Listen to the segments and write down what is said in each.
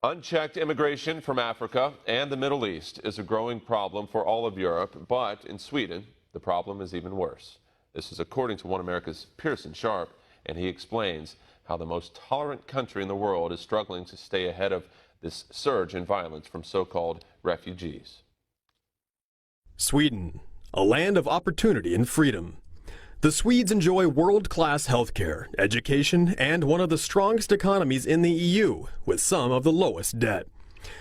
Unchecked immigration from Africa and the Middle East is a growing problem for all of Europe, but in Sweden, the problem is even worse. This is according to One America's Pearson Sharp, and he explains how the most tolerant country in the world is struggling to stay ahead of this surge in violence from so-called refugees. Sweden, a land of opportunity and freedom. The Swedes enjoy world-class healthcare, education, and one of the strongest economies in the EU, with some of the lowest debt.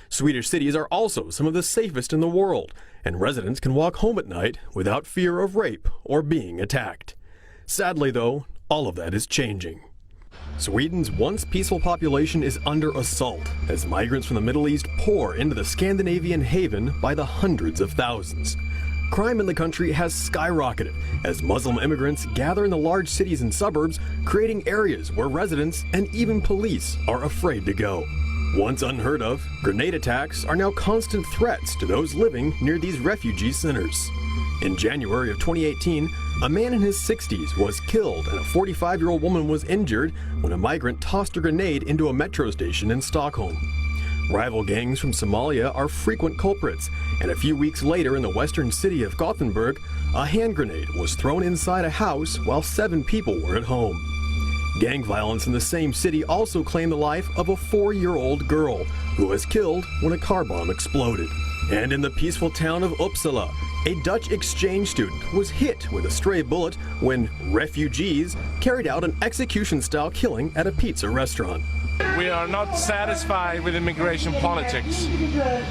Swedish cities are also some of the safest in the world, and residents can walk home at night without fear of rape or being attacked. Sadly, though, all of that is changing. Sweden's once peaceful population is under assault as migrants from the Middle East pour into the Scandinavian haven by the hundreds of thousands. Crime in the country has skyrocketed as Muslim immigrants gather in the large cities and suburbs, creating areas where residents and even police are afraid to go. Once unheard of, grenade attacks are now constant threats to those living near these refugee centers. In January of 2018, a man in his 60s was killed and a 45-year-old woman was injured when a migrant tossed a grenade into a metro station in Stockholm. Rival gangs from Somalia are frequent culprits, and a few weeks later in the western city of Gothenburg, a hand grenade was thrown inside a house while 7 people were at home. Gang violence in the same city also claimed the life of a 4-year-old girl who was killed when a car bomb exploded. And in the peaceful town of Uppsala, a Dutch exchange student was hit with a stray bullet when refugees carried out an execution-style killing at a pizza restaurant. We are not satisfied with immigration politics.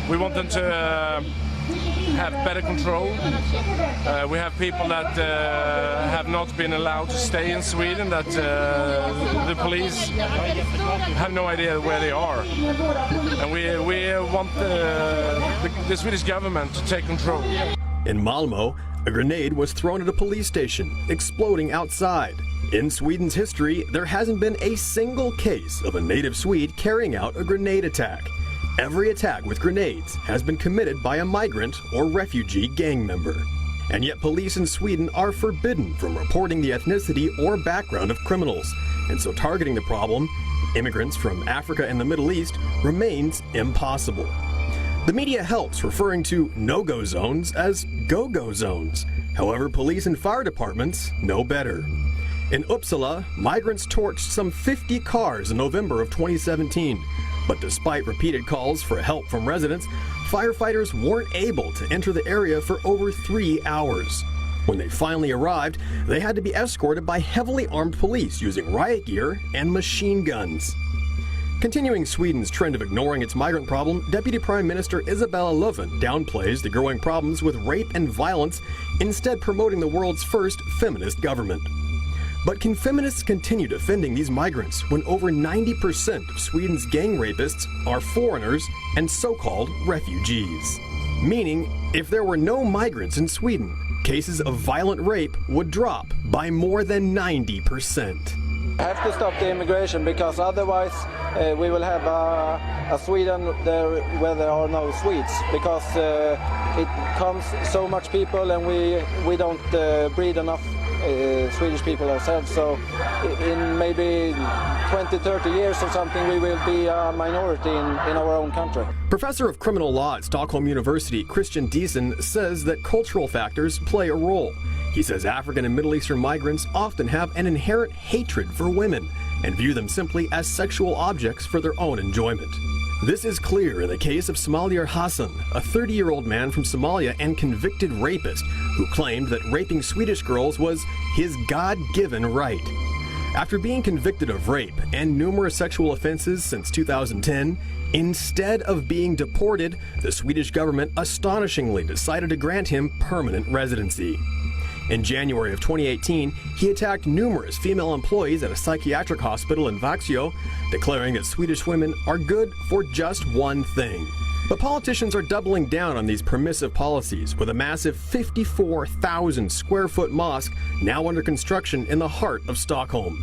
We want them to have better control. We have people that have not been allowed to stay in Sweden, that the police have no idea where they are. And we want the Swedish government to take control. In Malmö, a grenade was thrown at a police station, exploding outside. In Sweden's history, there hasn't been a single case of a native Swede carrying out a grenade attack. Every attack with grenades has been committed by a migrant or refugee gang member. And yet police in Sweden are forbidden from reporting the ethnicity or background of criminals. And so targeting the problem, immigrants from Africa and the Middle East, remains impossible. The media helps referring to no-go zones as go-go zones. However, police and fire departments know better. In Uppsala, migrants torched some 50 cars in November of 2017. But despite repeated calls for help from residents, firefighters weren't able to enter the area for over 3 hours. When they finally arrived, they had to be escorted by heavily armed police using riot gear and machine guns. Continuing Sweden's trend of ignoring its migrant problem, Deputy Prime Minister Isabella Löfven downplays the growing problems with rape and violence, instead promoting the world's first feminist government. But can feminists continue defending these migrants when over 90% of Sweden's gang rapists are foreigners and so-called refugees? Meaning, if there were no migrants in Sweden, cases of violent rape would drop by more than 90%. We have to stop the immigration because otherwise we will have a Sweden where there are no Swedes, because it comes so much people and we don't breed enough Swedish people ourselves, so in maybe 20-30 years or something we will be a minority in our own country. Professor of Criminal Law at Stockholm University, Christian Diesen, says that cultural factors play a role. He says African and Middle Eastern migrants often have an inherent hatred for women and view them simply as sexual objects for their own enjoyment. This is clear in the case of Somalia Hassan, a 30-year-old man from Somalia and convicted rapist who claimed that raping Swedish girls was his God-given right. After being convicted of rape and numerous sexual offenses since 2010, instead of being deported, the Swedish government astonishingly decided to grant him permanent residency. In January of 2018, he attacked numerous female employees at a psychiatric hospital in Växjö, declaring that Swedish women are good for just one thing. But politicians are doubling down on these permissive policies with a massive 54,000 square foot mosque now under construction in the heart of Stockholm.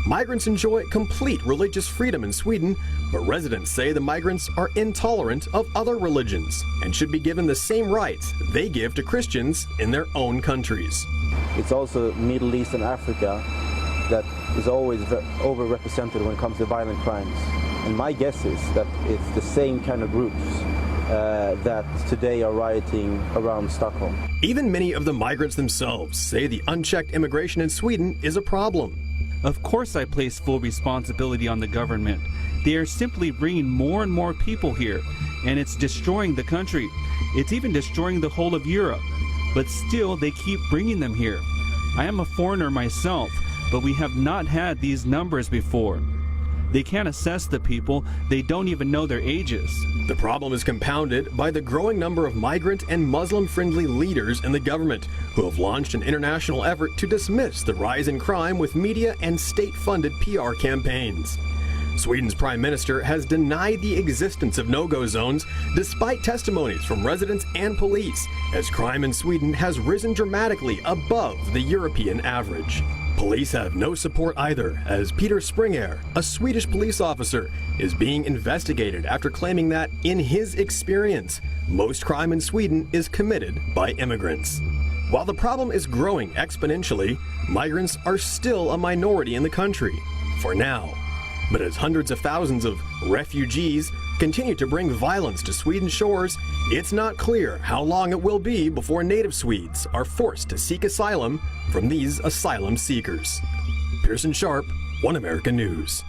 Migrants enjoy complete religious freedom in Sweden, but residents say the migrants are intolerant of other religions and should be given the same rights they give to Christians in their own countries. It's also Middle East and Africa that is always overrepresented when it comes to violent crimes. And my guess is that it's the same kind of groups that today are rioting around Stockholm. Even many of the migrants themselves say the unchecked immigration in Sweden is a problem. Of course I place full responsibility on the government. They are simply bringing more and more people here, and it's destroying the country. It's even destroying the whole of Europe. But still, they keep bringing them here. I am a foreigner myself, but we have not had these numbers before. They can't assess the people. They don't even know their ages. The problem is compounded by the growing number of migrant and Muslim-friendly leaders in the government who have launched an international effort to dismiss the rise in crime with media and state-funded PR campaigns. Sweden's prime minister has denied the existence of no-go zones despite testimonies from residents and police, as crime in Sweden has risen dramatically above the European average. Police have no support either, as Peter Springer, a Swedish police officer, is being investigated after claiming that, in his experience, most crime in Sweden is committed by immigrants. While the problem is growing exponentially, migrants are still a minority in the country, for now. But as hundreds of thousands of refugees continue to bring violence to Sweden's shores, it's not clear how long it will be before native Swedes are forced to seek asylum from these asylum seekers. Pearson Sharp, One America News.